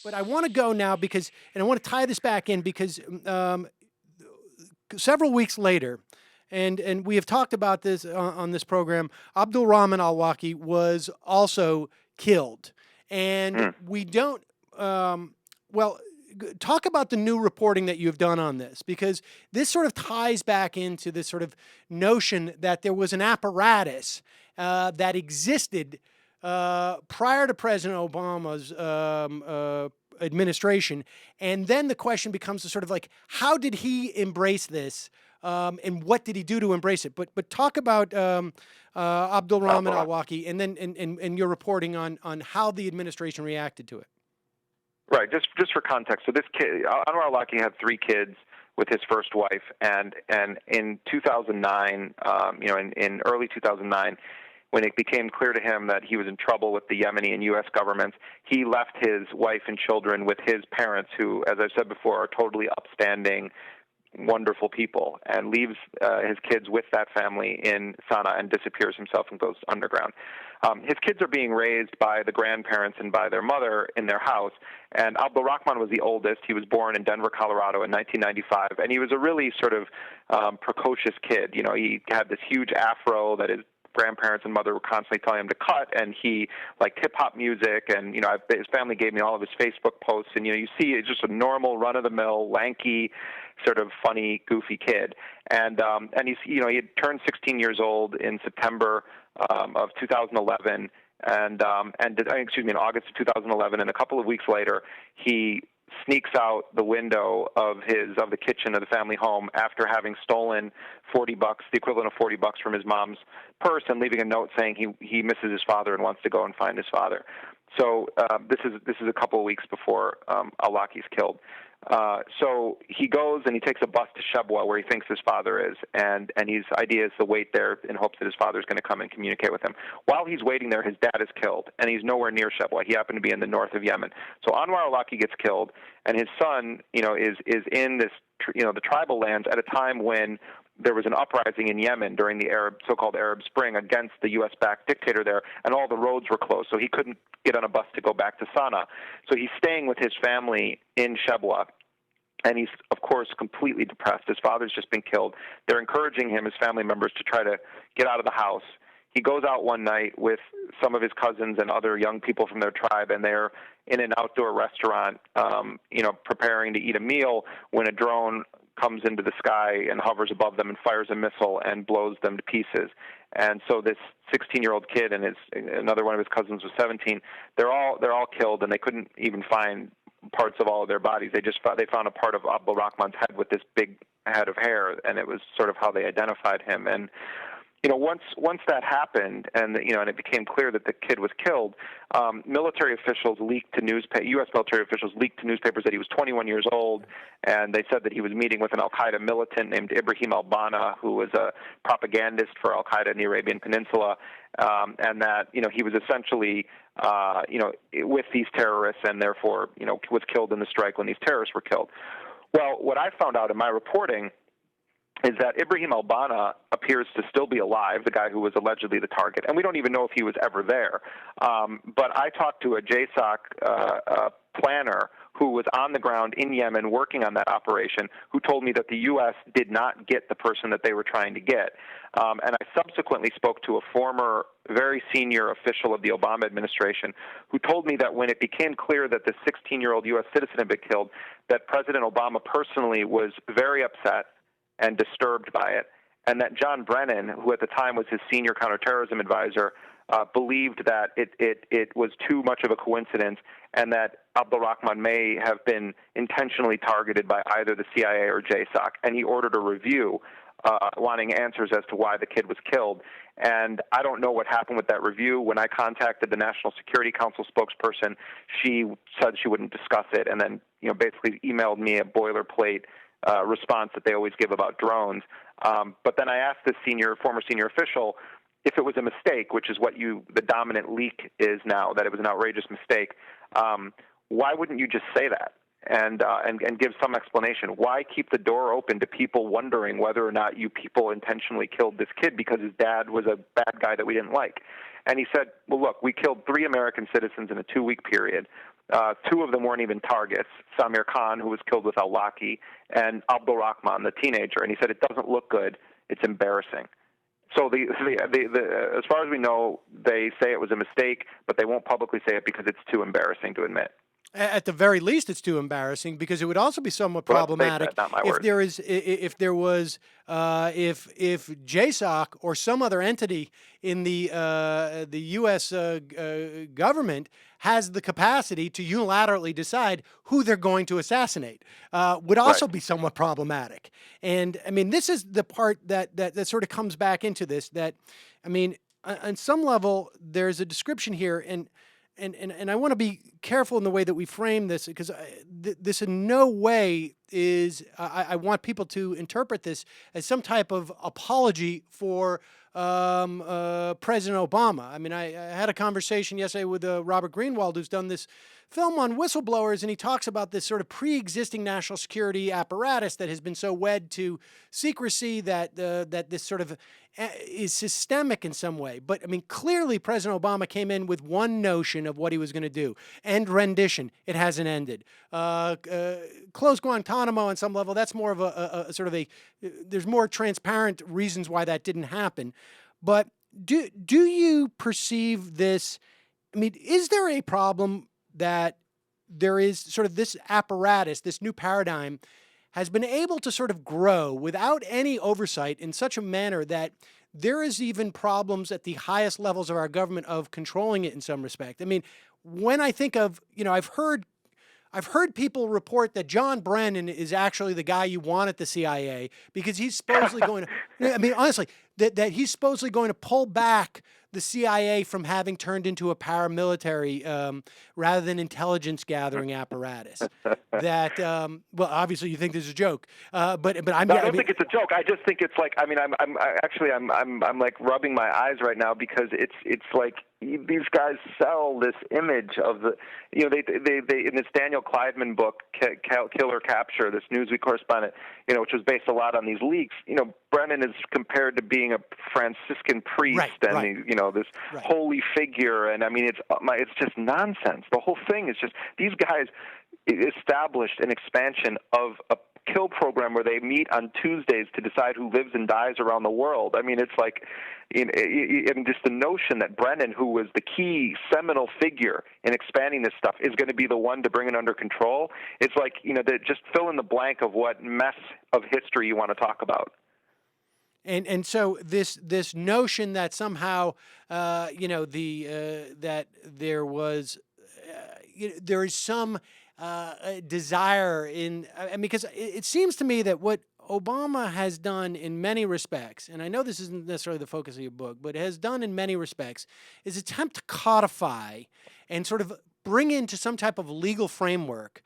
But I want to go now and I want to tie this back in because several weeks later, and we have talked about this on this program, Abdul Rahman al-Awlaki was also killed. And Mm. we don't, well, talk about the new reporting that you've done on this, because this sort of ties back into this sort of notion that there was an apparatus that existed prior to President Obama's administration. And then the question becomes sort of like, how did he embrace this? And what did he do to embrace it? But talk about Abdul Rahman al-Awlaki and then and your reporting on how the administration reacted to it. Right. Just for context, so this kid, Anwar al-Awlaki, had 3 kids with his first wife, and in 2009, in early 2009, when it became clear to him that he was in trouble with the Yemeni and U.S. governments, he left his wife and children with his parents, who, as I've said before, are totally upstanding, wonderful people, and leaves his kids with that family in Sana'a and disappears himself and goes underground. His kids are being raised by the grandparents and by their mother in their house, and Abdul Rahman was the oldest. He was born in Denver, Colorado in 1995, and he was a really sort of precocious kid. You know, he had this huge afro that his grandparents and mother were constantly telling him to cut, and he liked hip-hop music, and, his family gave me all of his Facebook posts, and, you see it's just a normal, run-of-the-mill, lanky, sort of funny, goofy kid. And he's, he had turned 16 years old in September of 2011, in August of 2011, and a couple of weeks later, he sneaks out the window of the kitchen of the family home after having stolen $40, the equivalent of $40 from his mom's purse, and leaving a note saying he misses his father and wants to go and find his father. So this is a couple of weeks before al-Awlaki's killed. So he goes and he takes a bus to Shebwa, where he thinks his father is, and his idea is to wait there in hopes that his father is going to come and communicate with him. While he's waiting there, his dad is killed, and he's nowhere near Shebwa. He happened to be in the north of Yemen. So Anwar al-Awlaki gets killed, and his son, is in this, the tribal lands at a time when there was an uprising in Yemen during the so-called Arab Spring against the U.S.-backed dictator there, and all the roads were closed, so he couldn't get on a bus to go back to Sana'a. So he's staying with his family in Shebwa, and he's, of course, completely depressed. His father's just been killed. They're encouraging him, his family members, to try to get out of the house. He goes out one night with some of his cousins and other young people from their tribe, and they're in an outdoor restaurant, preparing to eat a meal, when a drone comes into the sky and hovers above them and fires a missile and blows them to pieces. And so this 16-year-old kid and another one of his cousins was 17. They're all killed, and they couldn't even find parts of all of their bodies. They found a part of Abdul Rahman's head with this big head of hair, and it was sort of how they identified him. And once that happened, and it became clear that the kid was killed, military officials leaked to U.S. military officials leaked to newspapers that he was 21 years old, and they said that he was meeting with an al-Qaeda militant named Ibrahim al-Bana, who was a propagandist for al-Qaeda in the Arabian Peninsula, and that he was essentially with these terrorists, and therefore was killed in the strike when these terrorists were killed. Well, what I found out in my reporting is that Ibrahim al-Bana appears to still be alive, the guy who was allegedly the target, and we don't even know if he was ever there. But I talked to a JSOC planner who was on the ground in Yemen working on that operation, who told me that the U.S. did not get the person that they were trying to get. And I subsequently spoke to a former, very senior official of the Obama administration who told me that when it became clear that this 16-year-old U.S. citizen had been killed, that President Obama personally was very upset and disturbed by it, and that John Brennan, who at the time was his senior counterterrorism advisor, believed that it was too much of a coincidence, and that Abdul Rahman may have been intentionally targeted by either the CIA or JSOC, and he ordered a review wanting answers as to why the kid was killed. And I don't know what happened with that review. When I contacted the National Security Council spokesperson, she said she wouldn't discuss it, and then basically emailed me a boilerplate response that they always give about drones. But then I asked this former senior official if it was a mistake, which is what the dominant leak is now, that it was an outrageous mistake. Why wouldn't you just say that? and give some explanation. Why keep the door open to people wondering whether or not you people intentionally killed this kid because his dad was a bad guy that we didn't like? And he said, well, look, we killed 3 American citizens in a 2-week period. 2 of them weren't even targets, Samir Khan, who was killed with al-Awlaki, and Abdul Rahman, the teenager. And he said, it doesn't look good. It's embarrassing. So as far as we know, they say it was a mistake, but they won't publicly say it because it's too embarrassing to admit. At the very least, it's too embarrassing, because it would also be somewhat problematic if JSOC or some other entity in the U.S. Government has the capacity to unilaterally decide who they're going to assassinate. Would also be somewhat problematic. And I mean, this is the part that sort of comes back into this. That, I mean, on some level, there's a description here, and I want to be careful in the way that we frame this, because this in no way is, I want people to interpret this as some type of apology for President Obama. I mean, I had a conversation yesterday with Robert Greenwald, who's done this film on whistleblowers, and he talks about this sort of pre-existing national security apparatus that has been so wed to secrecy that this sort of is systemic in some way. But I mean, clearly President Obama came in with one notion of what he was going to do: end rendition. It hasn't ended. Close Guantanamo on some level. That's more of a sort of there's more transparent reasons why that didn't happen. But do you perceive this? I mean, is there a problem that there is sort of this apparatus, this new paradigm, has been able to sort of grow without any oversight in such a manner that there is even problems at the highest levels of our government of controlling it in some respect? I mean, when I think of, I've heard people report that John Brennan is actually the guy you want at the CIA because he's supposedly going to, I mean, honestly, that he's supposedly going to pull back the CIA from having turned into a paramilitary rather than intelligence gathering apparatus. That, well, obviously you think this is a joke, but I don't think it's a joke. I just think it's like, I mean, I'm like rubbing my eyes right now because it's like these guys sell this image of the, they in this Daniel Kleidman book, Kill or Capture, this Newsweek correspondent, which was based a lot on these leaks. Brennan is compared to being a Franciscan priest this holy figure, and I mean, it's just nonsense. The whole thing is just, these guys established an expansion of a kill program where they meet on Tuesdays to decide who lives and dies around the world. I mean, it's like, just the notion that Brennan, who was the key seminal figure in expanding this stuff, is going to be the one to bring it under control. It's like, just fill in the blank of what mess of history you want to talk about. And so this notion that somehow that there was there is some desire in, I mean, because it seems to me that what Obama has done in many respects, and I know this isn't necessarily the focus of your book, but has done in many respects, is attempt to codify and sort of bring into some type of legal framework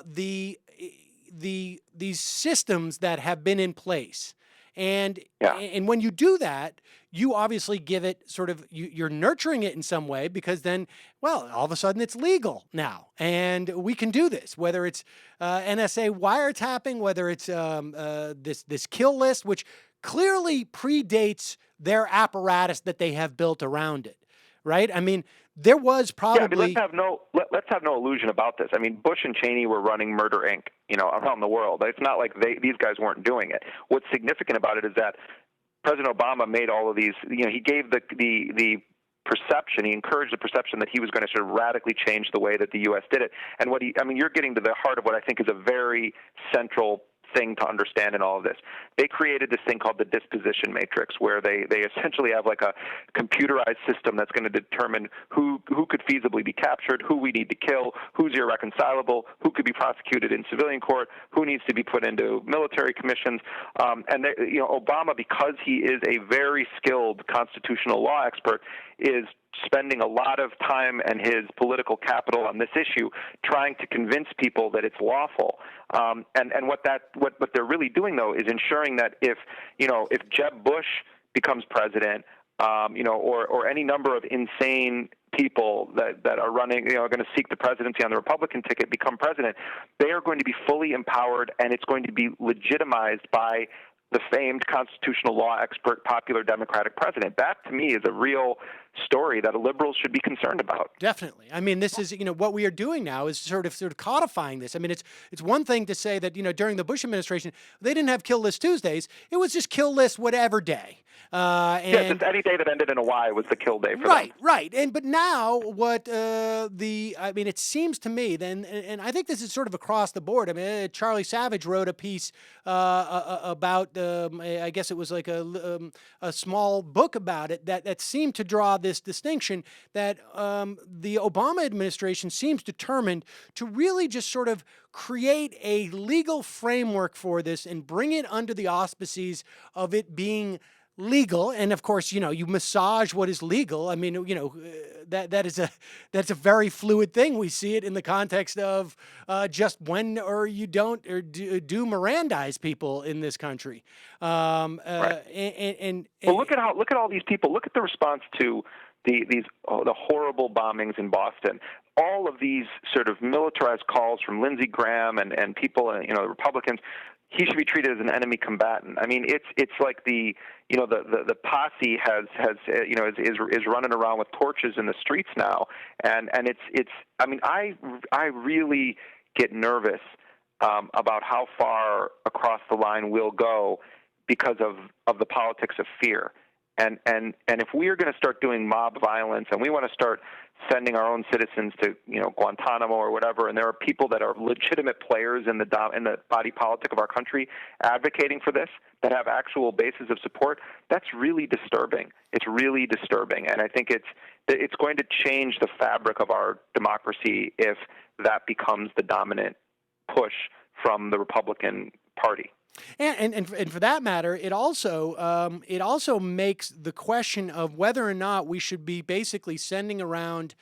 these systems that have been in place. And when you do that, you obviously give it sort of, you're nurturing it in some way, because then, well, all of a sudden it's legal now, and we can do this, whether it's NSA wiretapping, whether it's this kill list, which clearly predates their apparatus that they have built around it, right? I mean, there was probably... Yeah, I mean, let's have no illusion about this. I mean, Bush and Cheney were running Murder Inc., around the world. It's not like these guys weren't doing it. What's significant about it is that President Obama made all of these, he gave the perception, he encouraged the perception that he was going to sort of radically change the way that the U.S. did it. And you're getting to the heart of what I think is a very central thing to understand in all of this. They created this thing called the disposition matrix, where they essentially have like a computerized system that's going to determine who could feasibly be captured, who we need to kill, who's irreconcilable, who could be prosecuted in civilian court, who needs to be put into military commissions. Obama, because he is a very skilled constitutional law expert, is spending a lot of time and his political capital on this issue, trying to convince people that it's lawful. And what they're really doing, though, is ensuring that if Jeb Bush becomes president, or any number of insane people that are running, are going to seek the presidency on the Republican ticket, become president, they are going to be fully empowered, and it's going to be legitimized by the famed constitutional law expert, popular Democratic president. That, to me, is a real story that liberals should be concerned about. Definitely. I mean, this is, what we are doing now is sort of codifying this. I mean, it's one thing to say that, during the Bush administration, they didn't have kill list Tuesdays. It was just kill list whatever day. Just any day that ended in a Y was the kill day for them. Right. But now it seems to me then, and I think this is sort of across the board. I mean, Charlie Savage wrote a piece about, I guess it was like a small book about it that seemed to draw this distinction that the Obama administration seems determined to really just sort of create a legal framework for this and bring it under the auspices of it being legal. And of course, you massage what is legal. I mean, that's a very fluid thing. We see it in the context of just when or you don't or do Mirandize people in this country. Right. Well, look at all these people. Look at the response to the horrible bombings in Boston. All of these sort of militarized calls from Lindsey Graham and people, the Republicans. He should be treated as an enemy combatant. I mean, it's like the posse is running around with torches in the streets now, and it's. I mean, I really get nervous about how far across the line we'll go because of the politics of fear. And if we are going to start doing mob violence, and we want to start sending our own citizens to Guantanamo or whatever, and there are people that are legitimate players in the body politic of our country advocating for this that have actual bases of support, that's really disturbing. It's really disturbing, and I think it's going to change the fabric of our democracy if that becomes the dominant push from the Republican Party. And for that matter, it also makes the question of whether or not we should be basically sending around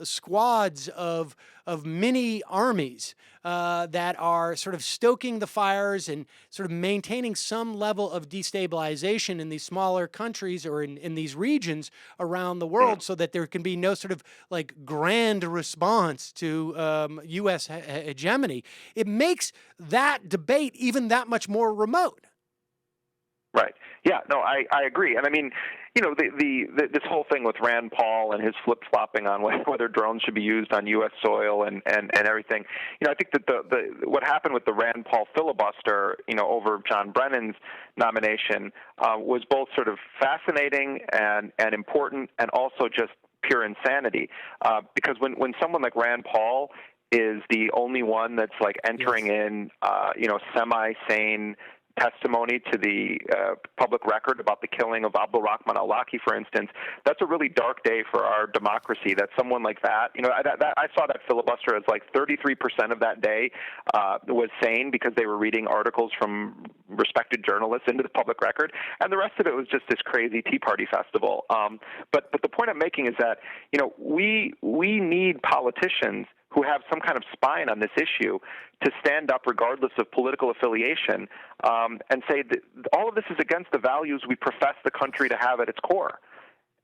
squads of mini armies that are sort of stoking the fires and sort of maintaining some level of destabilization in these smaller countries or in these regions around the world, so that there can be no sort of like grand response to U.S. hegemony. It makes that debate even that much more remote. Right. Yeah. No, I agree. And I mean, this whole thing with Rand Paul and his flip-flopping on whether drones should be used on U.S. soil and everything. I think that what happened with the Rand Paul filibuster, over John Brennan's nomination, was both sort of fascinating and important, and also just pure insanity. Because when someone like Rand Paul is the only one that's like entering in, semi-sane testimony to the public record about the killing of al-Awlaki, for instance, that's a really dark day for our democracy. That someone like that, I saw that filibuster as like 33% of that day was sane because they were reading articles from respected journalists into the public record, and the rest of it was just this crazy Tea Party festival. But the point I'm making is that we need politicians who have some kind of spine on this issue to stand up regardless of political affiliation and say that all of this is against the values we profess the country to have at its core.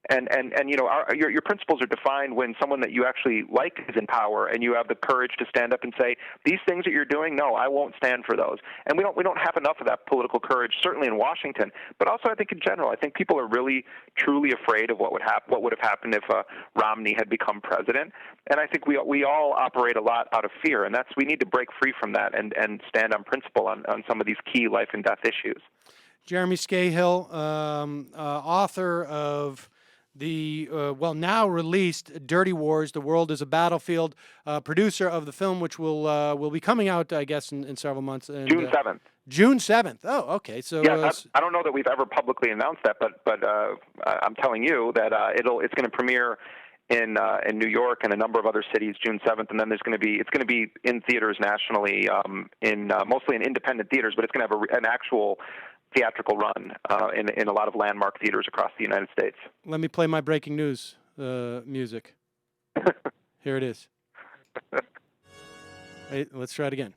And your principles are defined when someone that you actually like is in power, and you have the courage to stand up and say, these things that you're doing, no, I won't stand for those. And we don't have enough of that political courage, certainly in Washington, but also I think in general. I think people are really truly afraid of what would have happened if Romney had become president. And I think we all operate a lot out of fear, and we need to break free from that and stand on principle on some of these key life and death issues. Jeremy Scahill, author of the now released Dirty Wars: The World is a Battlefield, producer of the film, which will be coming out, I guess, in several months. And, June 7th. June 7th. Oh, okay. So I don't know that we've ever publicly announced that, but I'm telling you that it's going to premiere in New York and a number of other cities June 7th, and then it's going to be in theaters nationally, mostly in independent theaters, but it's going to have an actual theatrical run in a lot of landmark theaters across the United States. Let me play my breaking news music. Here it is. Wait, let's try it again.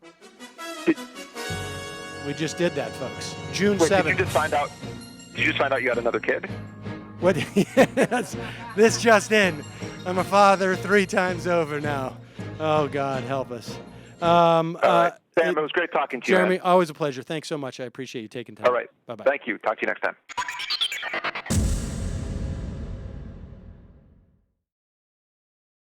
We just did that, folks. June 7th. Did you just find out you had another kid? What? Yes, this just in. I'm a father 3 times over now. Oh, God, help us. All right. Sam, it was great talking to you, Jeremy, man. always a pleasure. Thanks so much. I appreciate you taking time. All right. Bye-bye. Thank you. Talk to you next time.